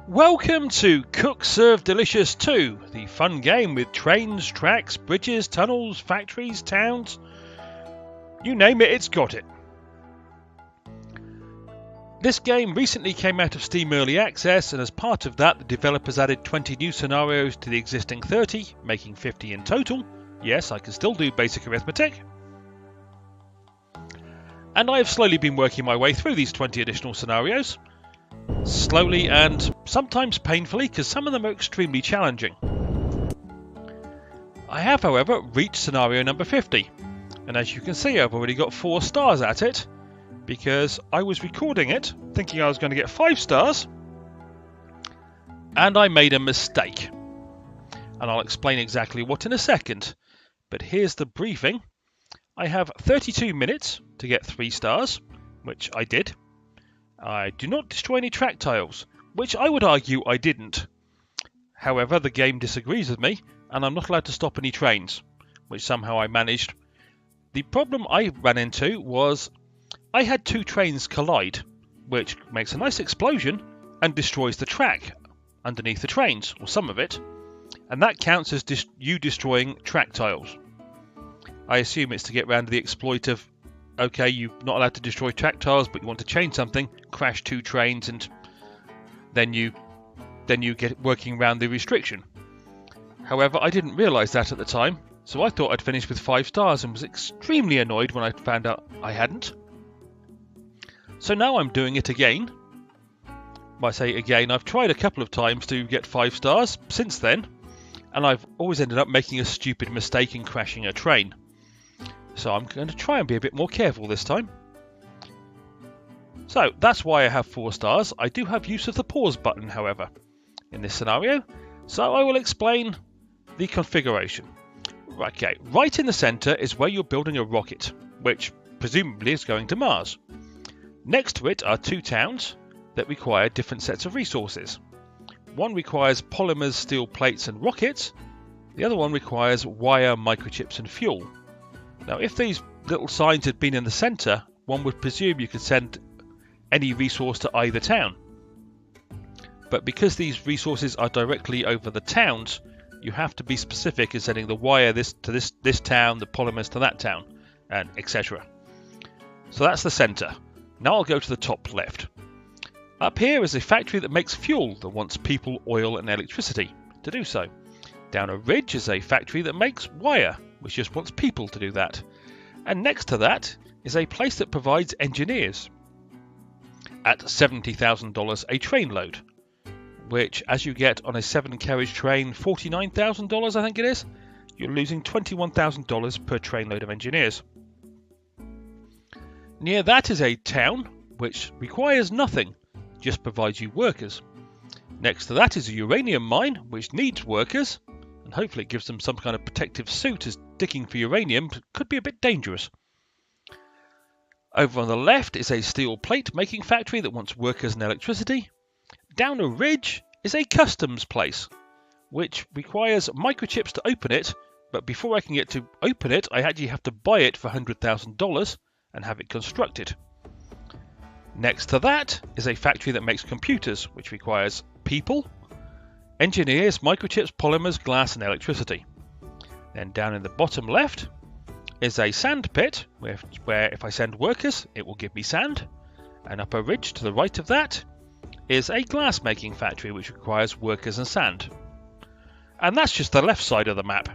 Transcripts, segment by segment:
Welcome to Cook Serve Delicious 2, the fun game with trains, tracks, bridges, tunnels, factories, towns. You name it, it's got it. This game recently came out of Steam Early Access, and as part of that the developers added 20 new scenarios to the existing 30, making 50 in total. Yes, I can still do basic arithmetic. And I have slowly been working my way through these 20 additional scenarios. Slowly and sometimes painfully, because some of them are extremely challenging. I have, however, reached scenario number 50, and as you can see I've already got 4 stars at it, because I was recording it thinking I was going to get 5 stars, and I made a mistake. And I'll explain exactly what in a second, but here's the briefing. I have 32 minutes to get 3 stars, which I did. I do not destroy any track tiles, which I would argue I didn't. However, the game disagrees with me, and I'm not allowed to stop any trains, which somehow I managed. The problem I ran into was I had 2 trains collide, which makes a nice explosion and destroys the track underneath the trains, or some of it, and that counts as you destroying track tiles. I assume it's to get around to the exploit of, okay, you're not allowed to destroy track tiles, but you want to change something, crash 2 trains, and then you get working around the restriction. However, I didn't realise that at the time, so I thought I'd finished with 5 stars and was extremely annoyed when I found out I hadn't. So now I'm doing it again. I say again, I've tried a couple of times to get 5 stars since then, and I've always ended up making a stupid mistake and crashing a train. So I'm going to try and be a bit more careful this time. So that's why I have 4 stars. I do have use of the pause button, however, in this scenario. So I will explain the configuration. Okay, right in the centre is where you're building a rocket, which presumably is going to Mars. Next to it are 2 towns that require different sets of resources. One requires polymers, steel plates and rockets. The other one requires wire, microchips and fuel. Now, if these little signs had been in the centre, one would presume you could send any resource to either town. But because these resources are directly over the towns, you have to be specific in sending the wire to this town, the polymers to that town, and etc. So that's the centre. Now I'll go to the top left. Up here is a factory that makes fuel that wants people, oil and electricity to do so. Down a ridge is a factory that makes wire, which just wants people to do that. And next to that is a place that provides engineers at $70,000 a train load, which as you get on a 7-carriage train, $49,000 I think it is, you're losing $21,000 per train load of engineers. Near that is a town which requires nothing, just provides you workers. Next to that is a uranium mine which needs workers, and hopefully it gives them some kind of protective suit, as digging for uranium could be a bit dangerous. Over on the left is a steel plate making factory that wants workers and electricity. Down a ridge is a customs place, which requires microchips to open it, but before I can get to open it, I actually have to buy it for $100,000 and have it constructed. Next to that is a factory that makes computers, which requires people, engineers, microchips, polymers, glass and electricity. Then down in the bottom left is a sand pit, where if I send workers, it will give me sand. And up a ridge to the right of that is a glass making factory, which requires workers and sand. And that's just the left side of the map.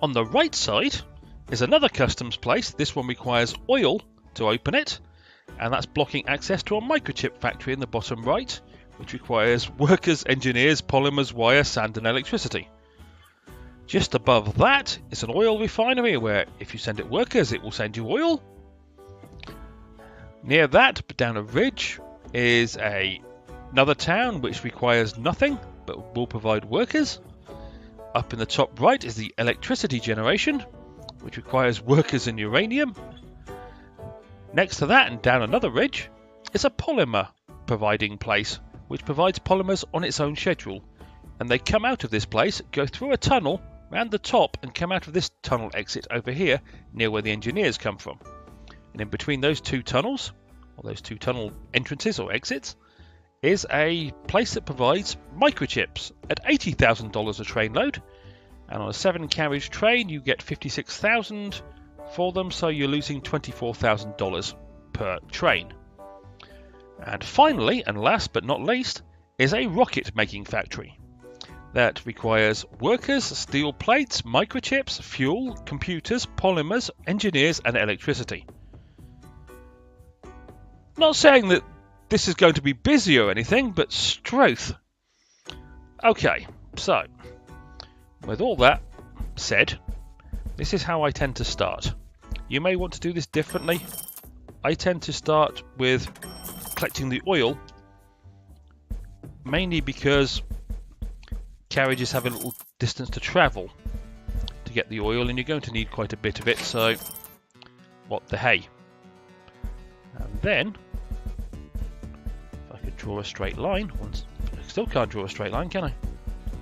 On the right side is another customs place. This one requires oil to open it, and that's blocking access to a microchip factory in the bottom right, which requires workers, engineers, polymers, wire, sand and electricity. Just above that is an oil refinery where if you send it workers, it will send you oil. Near that, but down a ridge, is another town which requires nothing but will provide workers. Up in the top right is the electricity generation, which requires workers and uranium. Next to that and down another ridge is a polymer providing place, which provides polymers on its own schedule. And they come out of this place, go through a tunnel round the top and come out of this tunnel exit over here near where the engineers come from. And in between those 2 tunnels, or those 2 tunnel entrances or exits, is a place that provides microchips at $80,000 a train load, and on a 7-carriage train you get 56,000 for them, so you're losing $24,000 per train. And finally, and last but not least, is a rocket making factory that requires workers, steel plates, microchips, fuel, computers, polymers, engineers and electricity. Not saying that this is going to be busy or anything, but Stroth. Okay, so with all that said, this is how I tend to start. You may want to do this differently. I tend to start with collecting the oil, mainly because carriages have a little distance to travel to get the oil, and you're going to need quite a bit of it, so what the hey. And then, if I could draw a straight line, I still can't draw a straight line, can I?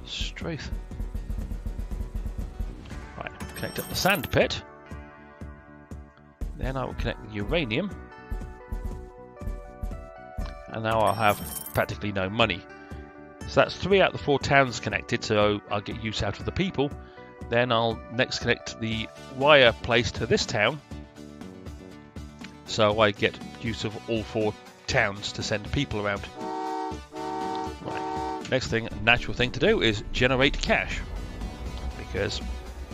Stroth. Right, connect up the sand pit. Then I will connect the uranium. And now I'll have practically no money. So that's 3 out of the 4 towns connected, so I'll get use out of the people. Then I'll next connect the wire place to this town, so I get use of all 4 towns to send people around. Right. Next thing, natural thing to do is generate cash, because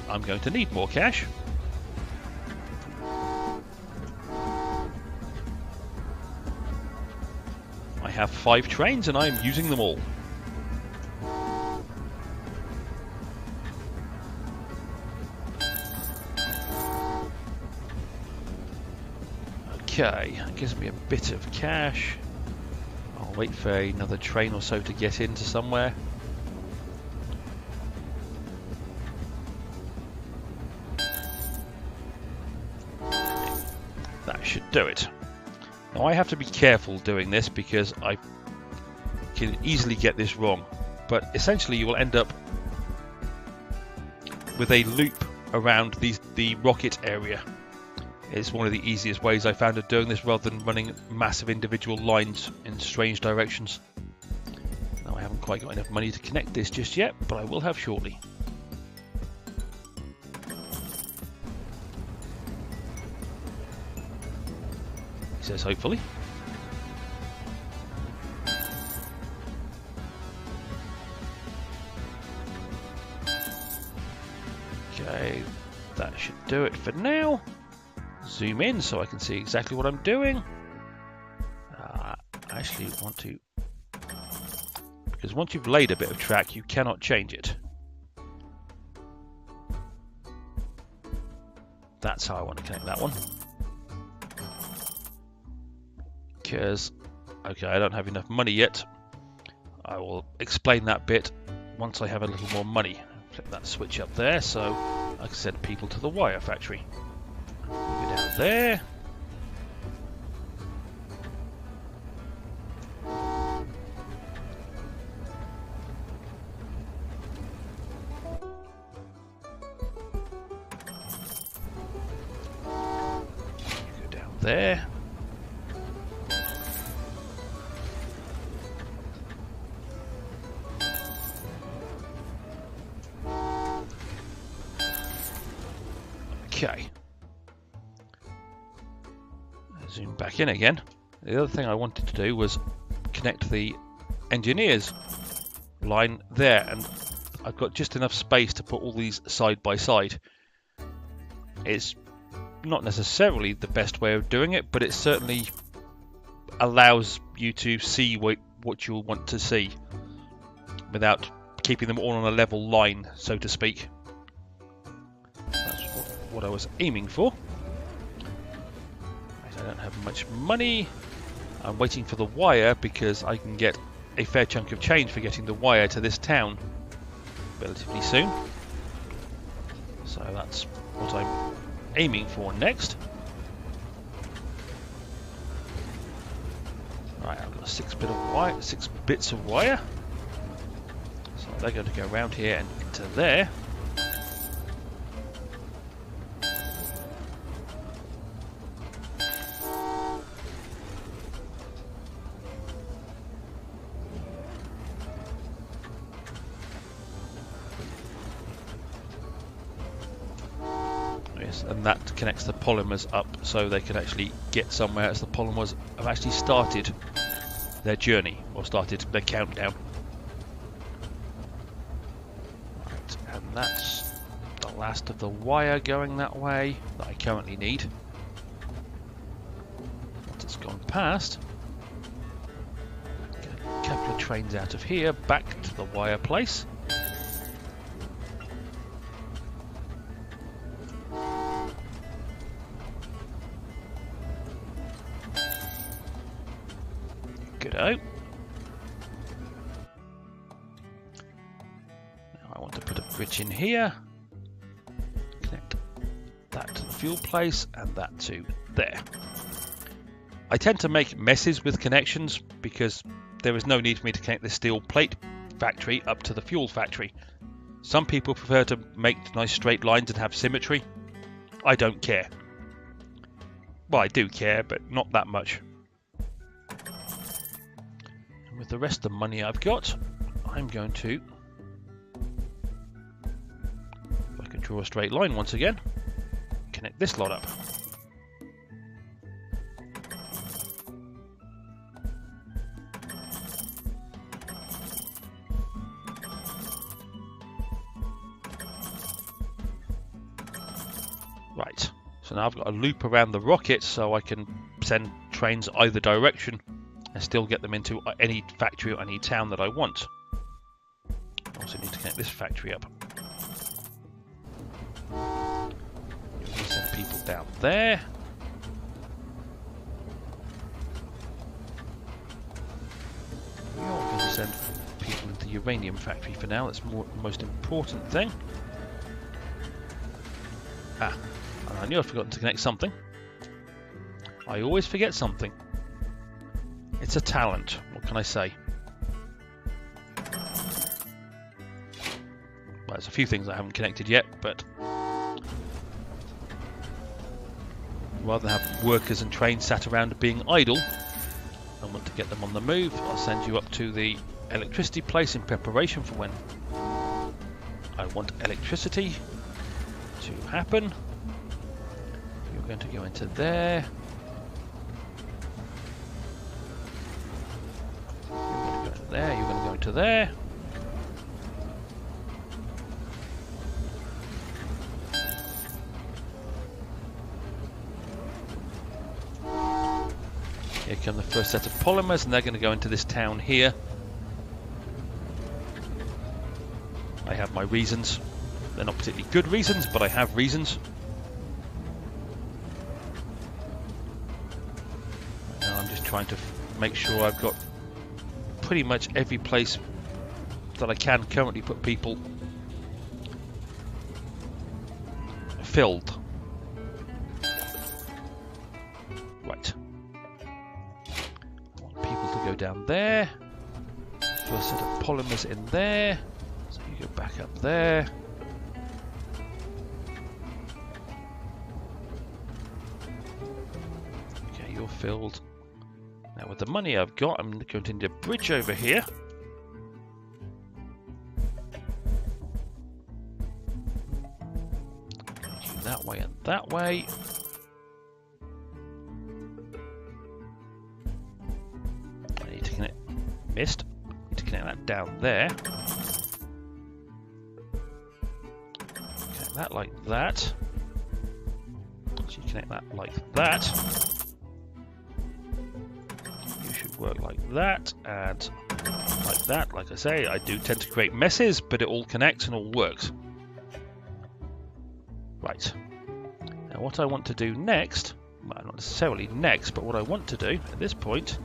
I'm going to need more cash. I have 5 trains and I'm using them all. Okay, that gives me a bit of cash. I'll wait for another train or so to get into somewhere. That should do it. Now I have to be careful doing this because I can easily get this wrong, but essentially you will end up with a loop around the rocket area. It's one of the easiest ways I found of doing this, rather than running massive individual lines in strange directions. Now I haven't quite got enough money to connect this just yet, but I will have shortly. He says hopefully. Okay, that should do it for now. Zoom in so I can see exactly what I'm doing. I actually want to, because once you've laid a bit of track you cannot change it. That's how I want to connect that one. Because, okay, I don't have enough money yet. I will explain that bit once I have a little more money. Flip that switch up there so I can send people to the wire factory. Go down there. Go down there. Okay. Zoom back in again. The other thing I wanted to do was connect the engineers line there, and I've got just enough space to put all these side by side. It's not necessarily the best way of doing it, but it certainly allows you to see what you'll want to see without keeping them all on a level line, so to speak. That's what I was aiming for. I don't have much money. I'm waiting for the wire because I can get a fair chunk of change for getting the wire to this town relatively soon. So that's what I'm aiming for next. Right, I've got 6 bits of wire. So they're going to go around here and into there. and that connects the polymers up so they can actually get somewhere as the polymers have actually started their journey or started their countdown. Right, and that's the last of the wire going that way that I currently need. Once it's gone past, get a couple of trains out of here back to the wire place. Good-o. Now I want to put a bridge in here. Connect that to the fuel place and that to there. I tend to make messes with connections because there is no need for me to connect the steel plate factory up to the fuel factory. Some people prefer to make nice straight lines and have symmetry. I don't care. Well, I do care, but not that much. And with the rest of the money I've got, I'm going to, if I can draw a straight line once again, connect this lot up. Right, so now I've got a loop around the rocket so I can send trains either direction and still get them into any factory or any town that I want. I also need to connect this factory up. Send people down there. We're going to send people into the uranium factory for now. That's the most important thing. Ah, and I knew I'd forgotten to connect something. I always forget something. It's a talent. What can I say? Well, there's a few things I haven't connected yet, but rather than have workers and trains sat around being idle, I want to get them on the move. I'll send you up to the electricity place in preparation for when I want electricity to happen. You're going to go into there. There, you're going to go into there. Here come the first set of polymers, and they're going to go into this town here. I have my reasons. They're not particularly good reasons, but I have reasons. Now I'm just trying to make sure I've got pretty much every place that I can currently put people filled. Right. I want people to go down there. First set of polymers in there. So you go back up there. Okay, you're filled. Now with the money I've got, I'm going to need a bridge over here. That way and that way. I need to connect. Missed. I need to connect that down there. Connect that like that. Actually, connect that like that. Work like that and like that. Like I say, I do tend to create messes, but it all connects and all works. Right. Now what I want to do next, well, not necessarily next, but what I want to do at this point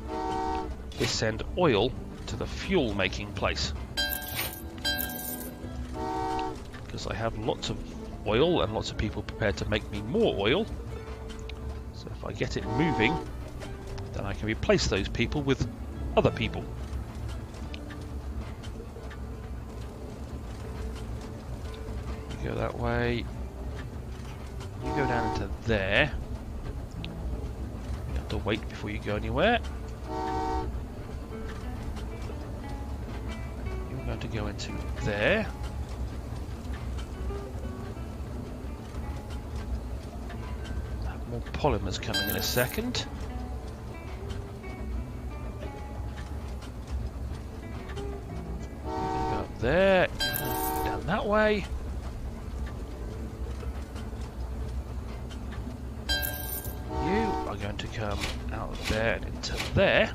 is send oil to the fuel making place. Because I have lots of oil and lots of people prepared to make me more oil. So if I get it moving, then I can replace those people with other people. You go that way. You go down into there. You have to wait before you go anywhere. You're going to go into there. more polymers coming in a second. You're going to go up there, you're going to go down that way. You are going to come out of there and into there.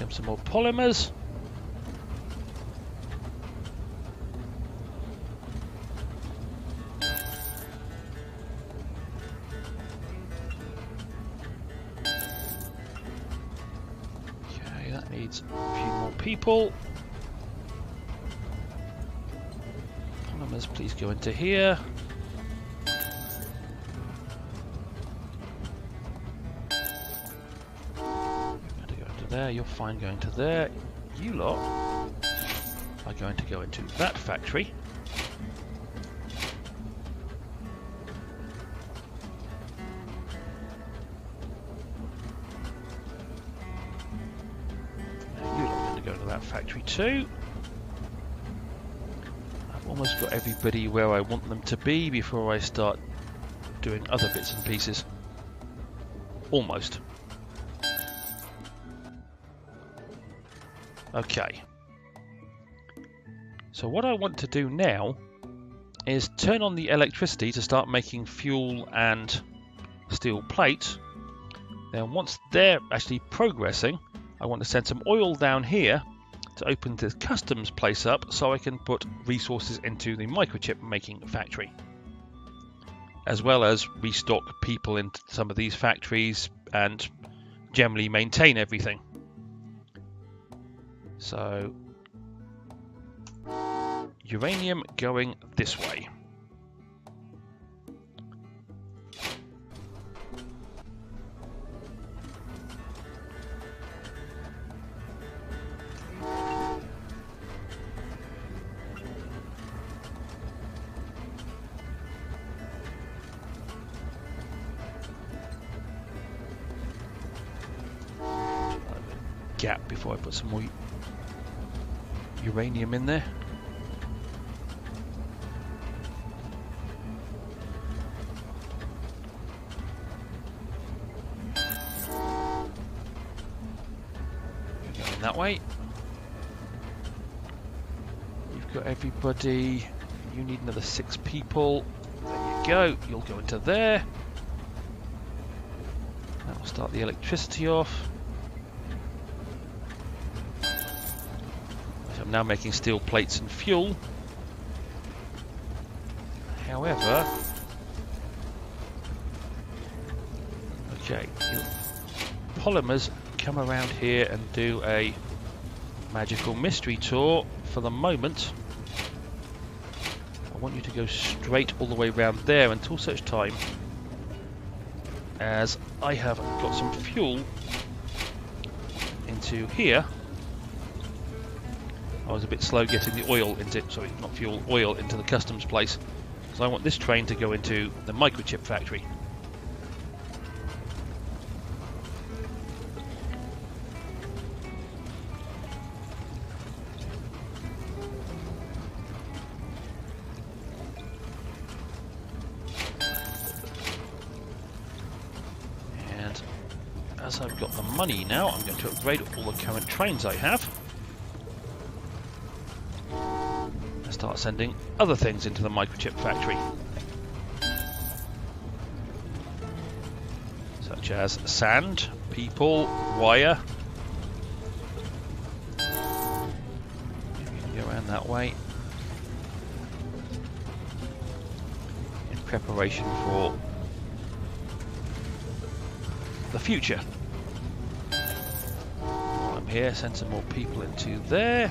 Some more polymers. Okay, that needs a few more people. Polymers, please go into here. There, you're fine going to there. You lot are going to go into that factory. Now you lot are going to go to that factory too. I've almost got everybody where I want them to be before I start doing other bits and pieces. Almost. Okay, so what I want to do now is turn on the electricity to start making fuel and steel plates. Then once they're actually progressing, I want to send some oil down here to open this customs place up so I can put resources into the microchip making factory, as well as restock people into some of these factories and generally maintain everything. So, uranium going this way. Gap before I put some more uranium in there. Going that way. You've got everybody. You need another 6 people. There you go. You'll go into there. That will start the electricity off. I'm now making steel plates and fuel. However, okay, your polymers come around here and do a magical mystery tour. For the moment, I want you to go straight all the way around there until such time as I have got some fuel into here. I was a bit slow getting the oil into, sorry, not fuel, oil into the customs place. So I want this train to go into the microchip factory. And as I've got the money now, I'm going to upgrade all the current trains I have. Start sending other things into the microchip factory, such as sand, people, wire. Maybe you can go around that way in preparation for the future. While I'm here, send some more people into there.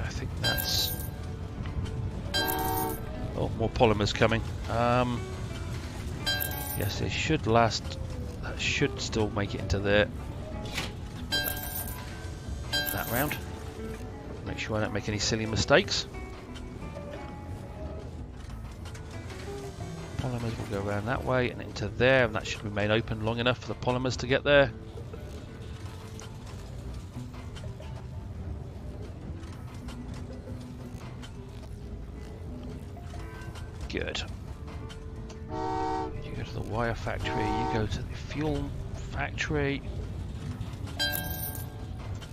I think that's... Oh, more polymers coming. Yes, it should last. That should still make it into there. Put that round. Make sure I don't make any silly mistakes. Polymers will go around that way and into there, and that should remain open long enough for the polymers to get there. Good. You go to the wire factory, you go to the fuel factory.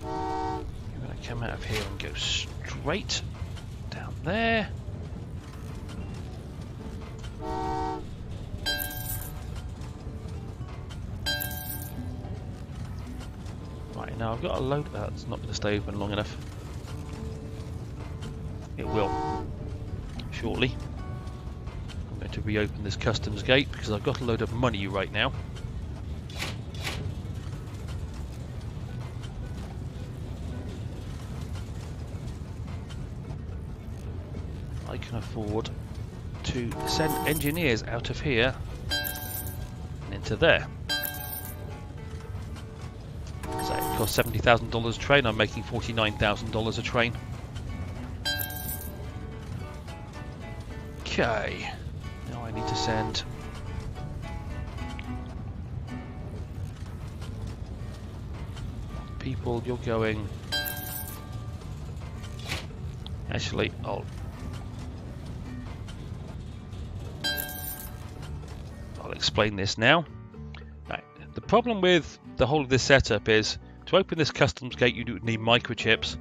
You're going to come out of here and go straight down there. Right, now I've got a load. That's not going to stay open long enough. It will shortly. I'm going to reopen this customs gate because I've got a load of money right now. I can afford to send engineers out of here and into there. So it costs $70,000 a train. I'm making $49,000 a train. Okay. Now I need to send people. You're going. Actually, I'll explain this now. Right. The problem with the whole of this setup is to open this customs gate you do need microchips,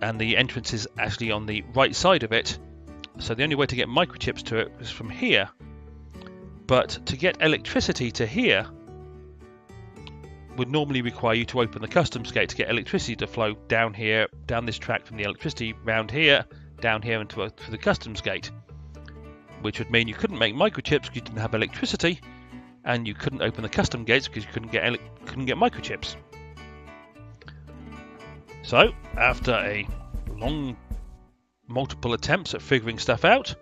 and the entrance is actually on the right side of it, so the only way to get microchips to it is from here. But to get electricity to here would normally require you to open the customs gate to get electricity to flow down here, down this track from the electricity, round here, down here, and to the customs gate. Which would mean you couldn't make microchips because you didn't have electricity, and you couldn't open the custom gates because you couldn't get microchips. So, after a long, multiple attempts at figuring stuff out,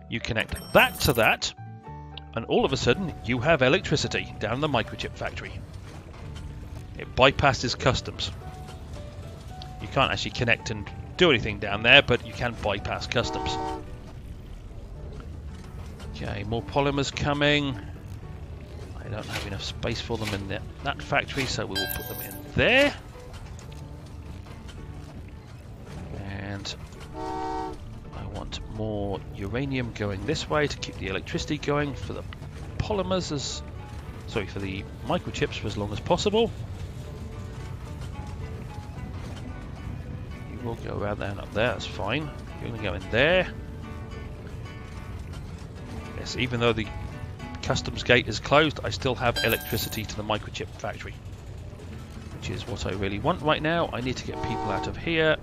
you connect that to that, and all of a sudden you have electricity down the microchip factory. It bypasses customs. You can't actually connect and do anything down there, but you can bypass customs. Okay, more polymers coming. I don't have enough space for them in that factory, so we will put them in there. And I want more uranium going this way to keep the electricity going for the polymers for the microchips for as long as possible. You will go around there and up there, that's fine. You're going to go in there. Yes, even though the customs gate is closed, I still have electricity to the microchip factory, which is what I really want right now. I need to get people out of here.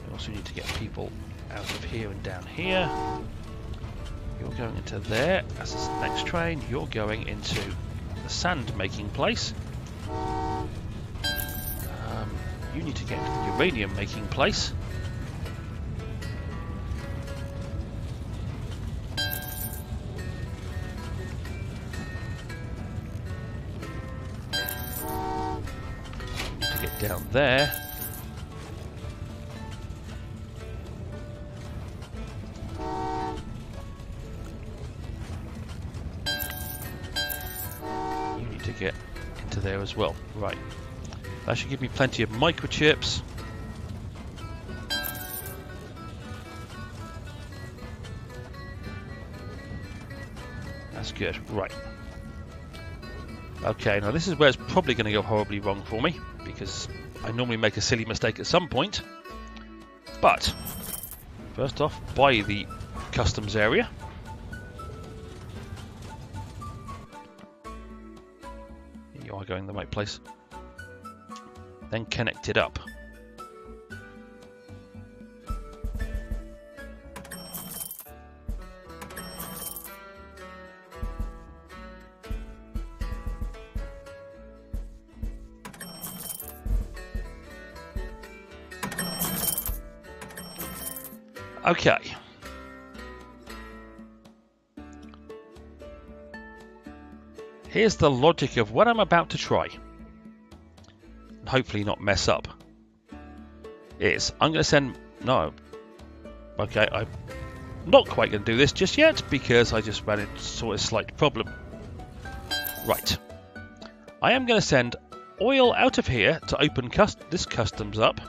I also need to get people out of here and down here. You're going into there. As is the next train. You're going into the sand making place. You need to get into the uranium making place. Down there. You need to get into there as well. Right. That should give me plenty of microchips. That's good. Right. Okay, now this is where it's probably going to go horribly wrong for me, because I normally make a silly mistake at some point. But first off, buy the customs area. You are going the right place. Then connect it up. Okay. Here's the logic of what I'm about to try. And hopefully not mess up. I'm going to send... No. Okay, I'm not quite going to do this just yet because I just ran into a slight problem. Right. I am going to send oil out of here to open this customs up.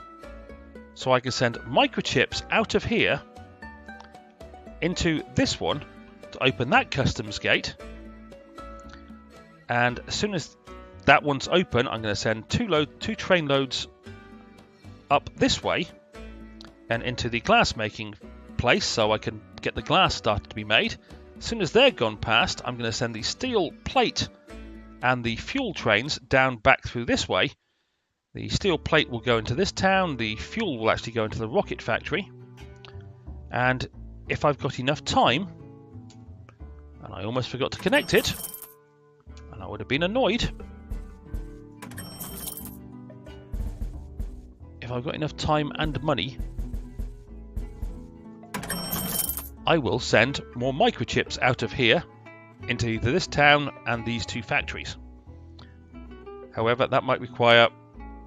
So I can send microchips out of here into this one to open that customs gate. And as soon as that one's open, I'm going to send two train loads up this way and into the glass making place so I can get the glass started to be made. As soon as they're gone past, I'm going to send the steel plate and the fuel trains down back through this way. The steel plate will go into this town, the fuel will actually go into the rocket factory, and if I've got enough time, and I almost forgot to connect it, and I would have been annoyed, if I've got enough time and money, I will send more microchips out of here into either this town and these two factories. However, that might require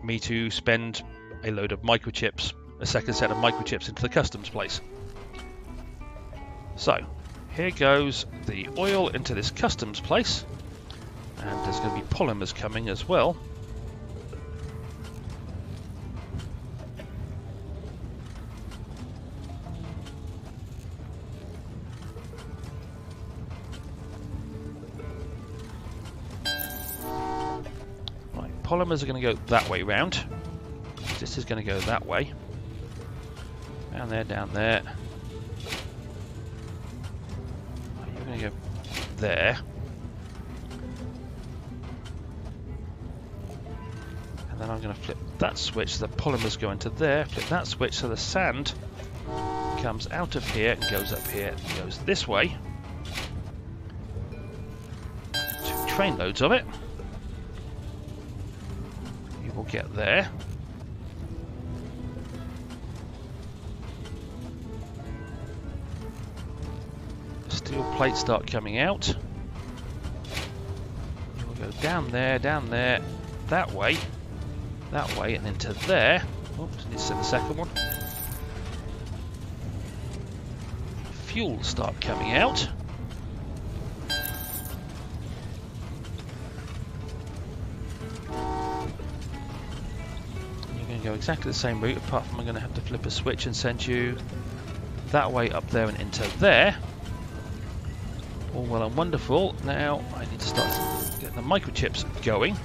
me to spend a load of microchips, a second set of microchips into the customs place. So, here goes the oil into this customs place, and there's going to be polymers coming as well. Polymers are going to go that way round. This is going to go that way. Down there, down there. You're going to go there. And then I'm going to flip that switch so the polymers go into there. Flip that switch so the sand comes out of here and goes up here and goes this way. 2 train loads of it. We'll get there. The steel plates start coming out. We'll go down there, that way, and into there. Oops, need to send the second one. Fuel start coming out. Go exactly the same route, apart from I'm going to have to flip a switch and send you that way up there and into there. All well and wonderful. Now I need to start getting the microchips going.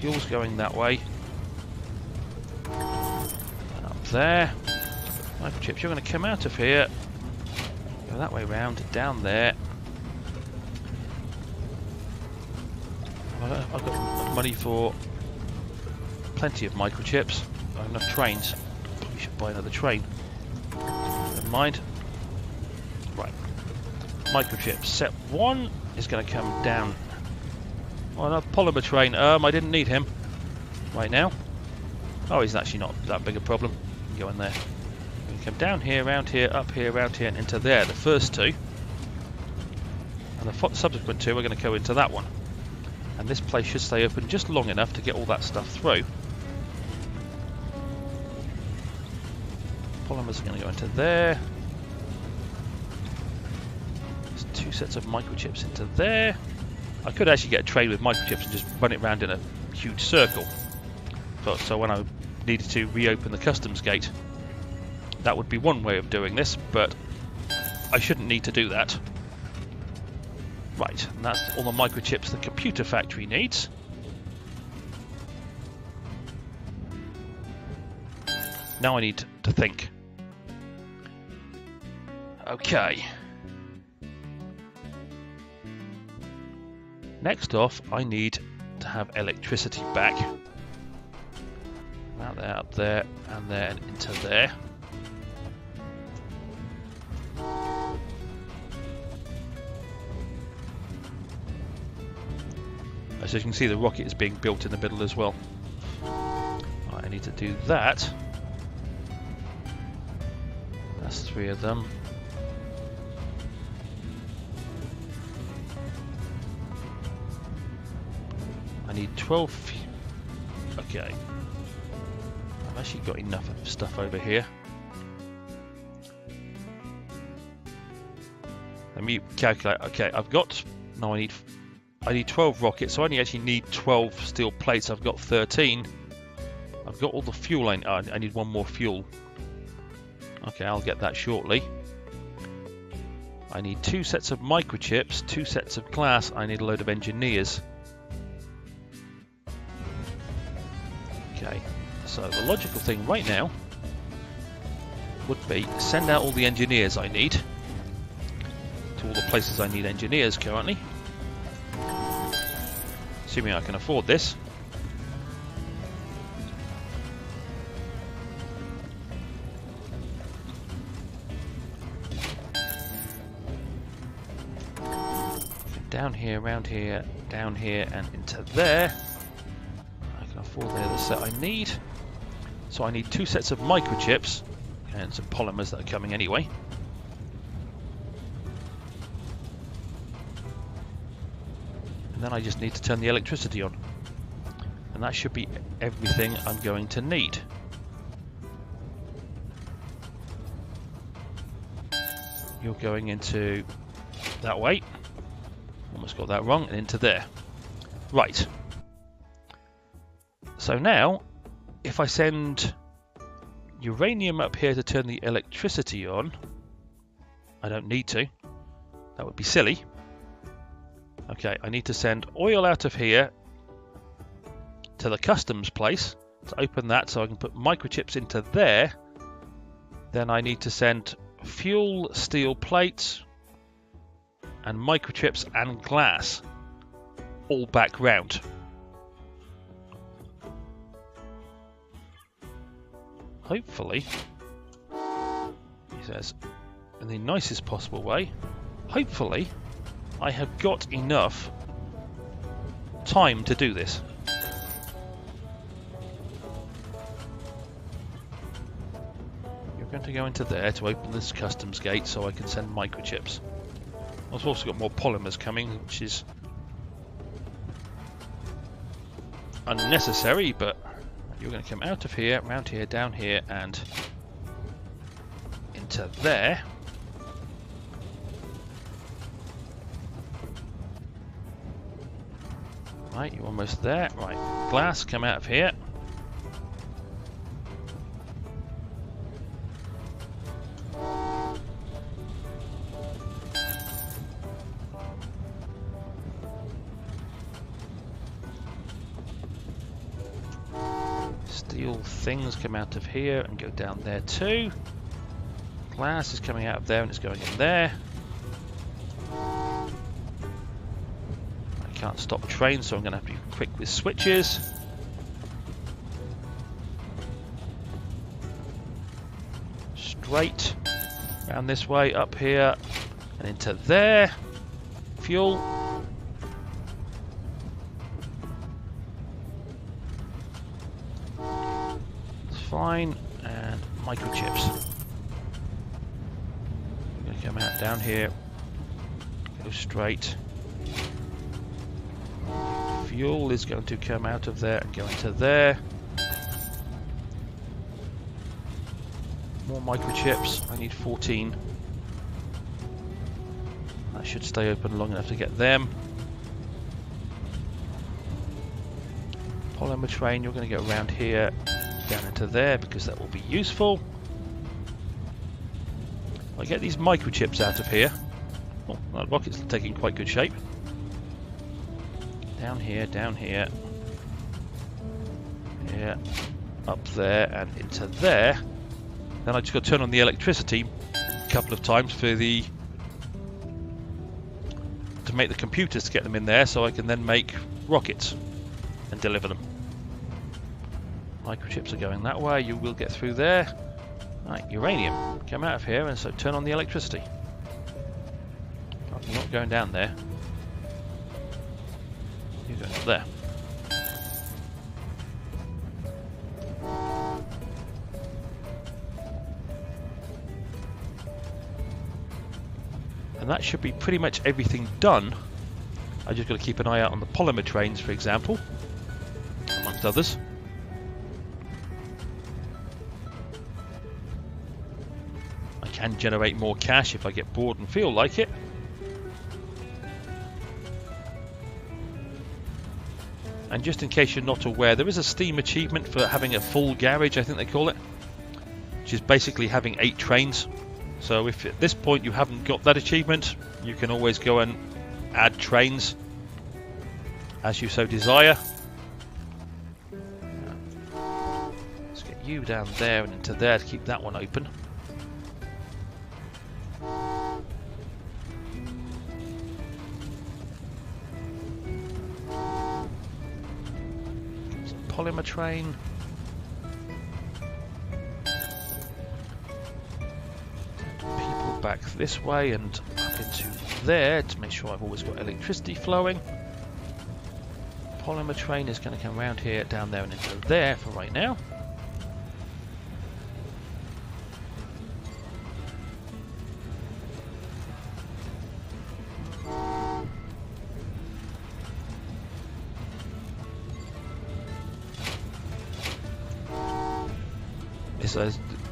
Fuel's going that way. And up there. Microchips, you're going to come out of here. Go that way round, down there. I've got money for plenty of microchips. I have enough trains. Probably should buy another train. Never mind. Right. Microchips. Set 1 is going to come down. Oh, another polymer train. I didn't need him. Right now. Oh, he's actually not that big a problem. You can go in there. You can come down here, around here, up here, around here, and into there. The first 2. And the subsequent 2 are going to go into that one. And this place should stay open just long enough to get all that stuff through. Polymers are going to go into there. There's 2 sets of microchips into there. I could actually get a train with microchips and just run it around in a huge circle. So when I needed to reopen the customs gate, that would be one way of doing this, but I shouldn't need to do that. Right, and that's all the microchips the computer factory needs. Now I need to think. Okay. Next off, I need to have electricity back. Out there, up there, and there, and into there. As you can see, the rocket is being built in the middle as well. Right, I need to do that. 3 of them. I need 12. Okay. I've actually got enough stuff over here. Let me calculate. Okay, I've got. No, I need 12 rockets, so I only actually need 12 steel plates. I've got 13. I've got all the fuel. I need one more fuel. Okay, I'll get that shortly. I need 2 sets of microchips, 2 sets of glass. I need a load of engineers. Okay, so the logical thing right now would be send out all the engineers I need to all the places I need engineers currently. Assuming I can afford this. Down here, around here, down here, and into there. I can afford the other set I need. So I need 2 sets of microchips and some polymers that are coming anyway. And then I just need to turn the electricity on. And that should be everything I'm going to need. You're going into that way. Almost got that wrong, and into there. Right. So now, if I send uranium up here to turn the electricity on, I don't need to. That would be silly. Okay, I need to send oil out of here to the customs place to open that so I can put microchips into there. Then I need to send fuel, steel plates, and microchips and glass all back round. Hopefully, he says, in the nicest possible way, hopefully I have got enough time to do this. You're going to go into there to open this customs gate so I can send microchips. I've also got more polymers coming, which is unnecessary, but you're going to come out of here, round here, down here, and into there. Right, you're almost there. Right, glass, come out of here. Steel things come out of here and go down there too. Glass is coming out of there and it's going in there. I can't stop a train, so I'm going to have to be quick with switches. Straight around this way, up here and into there. Fuel. Fine, and microchips. I'm going to come out down here, go straight. Fuel is going to come out of there and go into there. More microchips. I need 14. That should stay open long enough to get them. Polymer train, you're going to go around here, down into there, because that will be useful. I get these microchips out of here. Oh, that rocket's taking quite good shape. Down here, here, up there, and into there. Then I just got to turn on the electricity a couple of times to make the computers to get them in there, so I can then make rockets and deliver them. Microchips are going that way. You will get through there. Right, uranium, come out of here, and so turn on the electricity. I'm not going down there. You're going up there. And that should be pretty much everything done. I just got to keep an eye out on the polymer trains, for example, amongst others. I can generate more cash if I get bored and feel like it. And just in case you're not aware, there is a Steam achievement for having a full garage, I think they call it, which is basically having 8 trains. So if at this point you haven't got that achievement, you can always go and add trains as you so desire. Let's get you down there and into there to keep that one open. Some polymer train. People back this way and up into there to make sure I've always got electricity flowing. Polymer train is going to come around here, down there and into there for right now.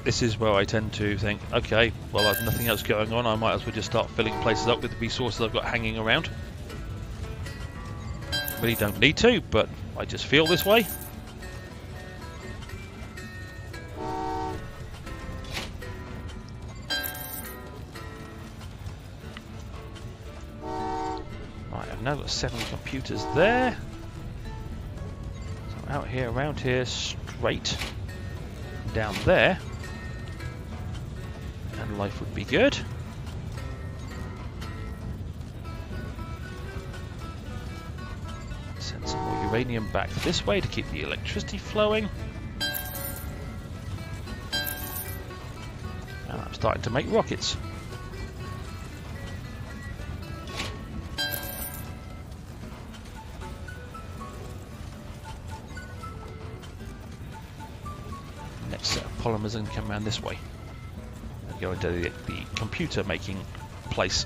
This is where I tend to think, okay, well, I've nothing else going on, I might as well just start filling places up with the resources I've got hanging around. Really don't need to, but I just feel this way. Right, I've now got 7 computers there. So out here, around here, straight down there, and life would be good. Send some more uranium back this way to keep the electricity flowing. And I'm starting to make rockets. Next set of polymers and come around this way and go into the computer making place.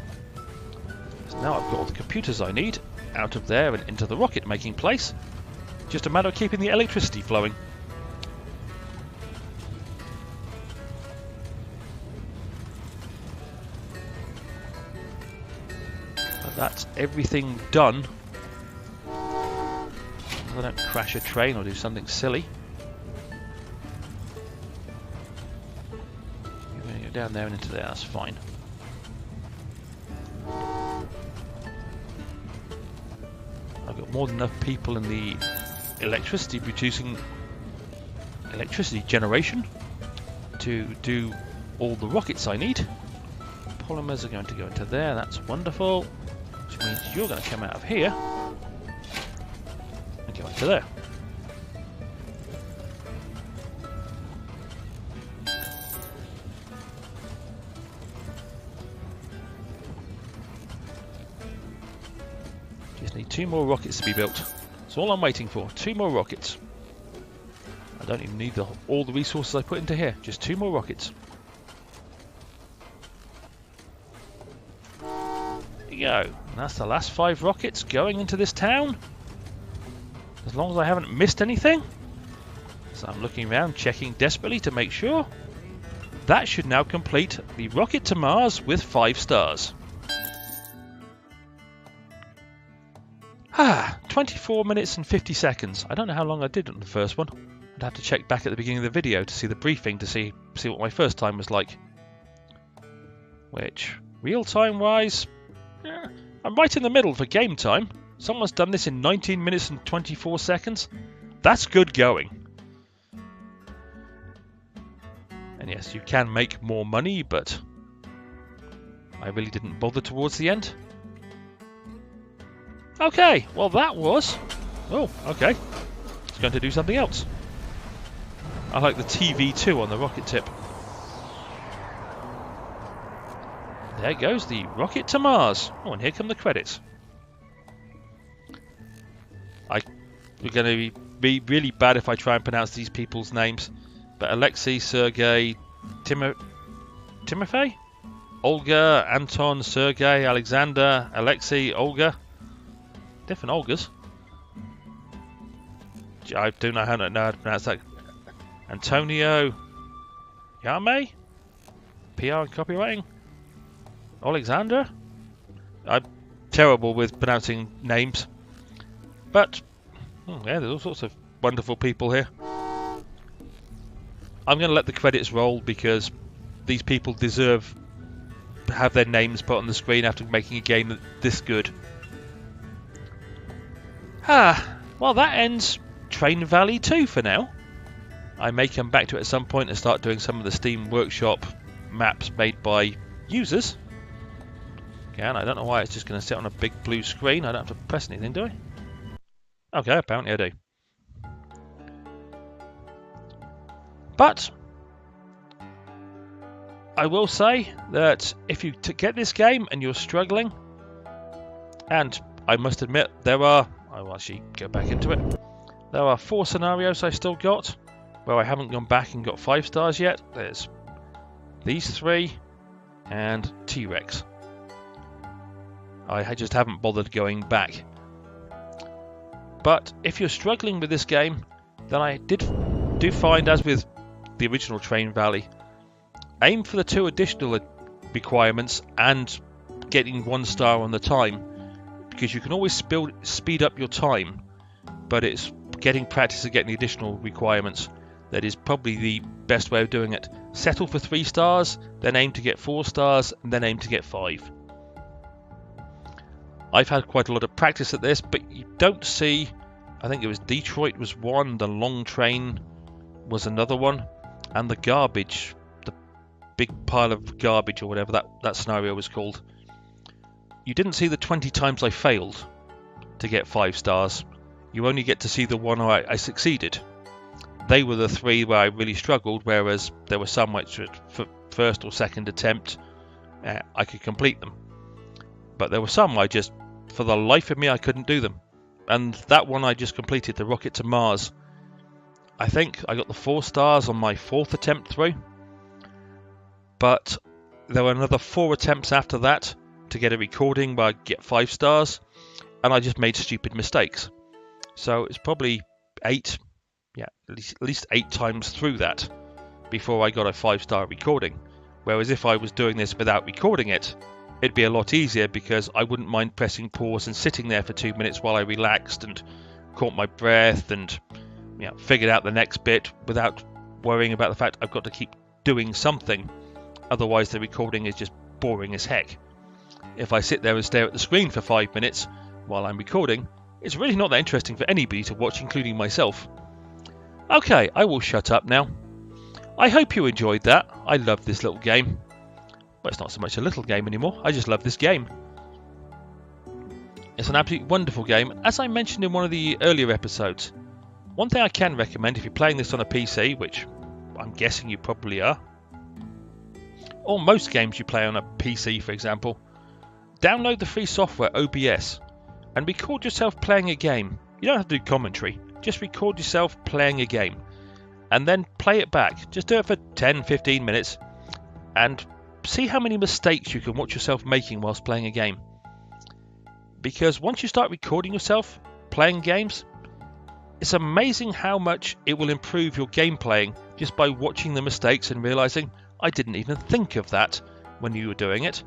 So now I've got all the computers I need out of there and into the rocket making place. Just a matter of keeping the electricity flowing. But that's everything done. I don't crash a train or do something silly. You're going to go down there and into there, that's fine. I've got more than enough people in the electricity generation to do all the rockets I need. Polymers are going to go into there, that's wonderful. Which means you're going to come out of here and go into there. Just need 2 more rockets to be built. That's all I'm waiting for. 2 more rockets. I don't even need all the resources I put into here. Just 2 more rockets. There you go. And that's the last 5 rockets going into this town. As long as I haven't missed anything. So I'm looking around, checking desperately to make sure. That should now complete the rocket to Mars with 5 stars. 24 minutes and 50 seconds. I don't know how long I did on the first one. I'd have to check back at the beginning of the video to see the briefing to see what my first time was like. Which, real time wise, I'm right in the middle for game time. Someone's done this in 19 minutes and 24 seconds. That's good going. And yes, you can make more money, but I really didn't bother towards the end. Okay, well that was... Oh, okay. It's going to do something else. I like the TV2 on the rocket tip. There goes the rocket to Mars. Oh, and here come the credits. We're going to be really bad if I try and pronounce these people's names. But Alexei, Sergei, Timofey? Olga, Anton, Sergey, Alexander, Alexei, Olga. Different Olgas. I do know how to pronounce that. Antonio, Yame, PR and copywriting. Alexander. I'm terrible with pronouncing names, but yeah, there's all sorts of wonderful people here. I'm going to let the credits roll because these people deserve to have their names put on the screen after making a game this good. Well, that ends Train Valley 2 for now. I may come back to it at some point and start doing some of the Steam Workshop maps made by users. Again, I don't know why it's just going to sit on a big blue screen. I don't have to press anything, do I? Okay, apparently I do. But I will say that if you get this game and you're struggling, and I must admit there are, I will actually go back into it. There are 4 scenarios I still got where I haven't gone back and got 5 stars yet. There's these 3 and T-Rex. I just haven't bothered going back. But if you're struggling with this game, then I do find, as with the original Train Valley, aim for the 2 additional requirements and getting 1 star on the time, because you can always speed up your time, but it's getting practice at getting the additional requirements that is probably the best way of doing it. Settle for 3 stars, then aim to get 4 stars, and then aim to get 5. I've had quite a lot of practice at this, but you don't see, I think it was Detroit was one, the long train was another one, and the garbage, the big pile of garbage or whatever that scenario was called. You didn't see the 20 times I failed to get 5 stars. You only get to see the one where I succeeded. They were the 3 where I really struggled, whereas there were some which for first or second attempt I could complete them. But there were some I just, for the life of me, I couldn't do them. And that one I just completed, the rocket to Mars. I think I got the 4 stars on my 4th attempt through. But there were another 4 attempts after that to get a recording where I get 5 stars. And I just made stupid mistakes. So it's probably 8, at least 8 times through that before I got a 5-star recording. Whereas if I was doing this without recording it, it'd be a lot easier because I wouldn't mind pressing pause and sitting there for 2 minutes while I relaxed and caught my breath and figured out the next bit without worrying about the fact I've got to keep doing something. Otherwise the recording is just boring as heck. If I sit there and stare at the screen for 5 minutes while I'm recording, it's really not that interesting for anybody to watch, including myself. Okay, I will shut up now. I hope you enjoyed that. I love this little game. Well, it's not so much a little game anymore. I just love this game. It's an absolutely wonderful game. As I mentioned in one of the earlier episodes, one thing I can recommend if you're playing this on a PC, which I'm guessing you probably are, or most games you play on a PC, for example, download the free software OBS and record yourself playing a game. You don't have to do commentary. Just record yourself playing a game and then play it back. Just do it for 10-15 minutes and see how many mistakes you can watch yourself making whilst playing a game. Because once you start recording yourself playing games, it's amazing how much it will improve your game playing just by watching the mistakes and realizing I didn't even think of that when you were doing it.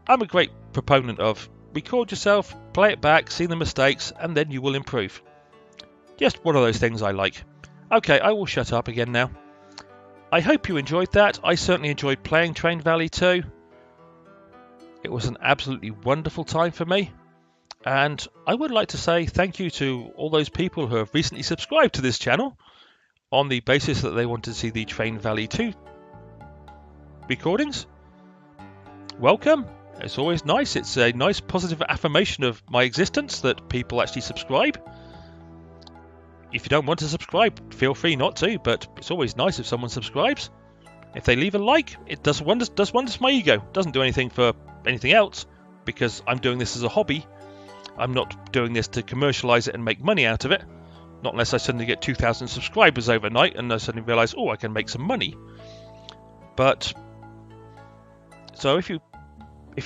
I'm a great proponent of record yourself, play it back, see the mistakes, and then you will improve. Just one of those things I like. Okay, I will shut up again now. I hope you enjoyed that. I certainly enjoyed playing Train Valley 2. It was an absolutely wonderful time for me. And I would like to say thank you to all those people who have recently subscribed to this channel on the basis that they want to see the Train Valley 2 recordings. Welcome. It's always nice. It's a nice positive affirmation of my existence that people actually subscribe. If you don't want to subscribe, feel free not to, but it's always nice if someone subscribes. If they leave a like, it does wonders for my ego. It doesn't do anything for anything else, because I'm doing this as a hobby. I'm not doing this to commercialize it and make money out of it. Not unless I suddenly get 2,000 subscribers overnight and I suddenly realize, oh, I can make some money. But So if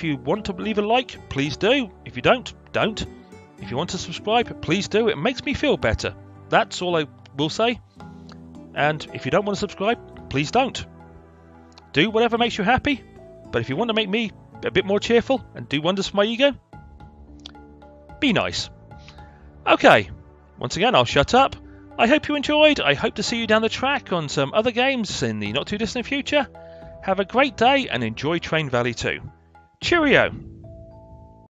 you want to leave a like, please do. If you don't. If you want to subscribe, please do. It makes me feel better. That's all I will say. And if you don't want to subscribe, please don't. Do whatever makes you happy. But if you want to make me a bit more cheerful and do wonders for my ego, be nice. Okay, once again, I'll shut up. I hope you enjoyed. I hope to see you down the track on some other games in the not too distant future. Have a great day and enjoy Train Valley 2. Cheerio!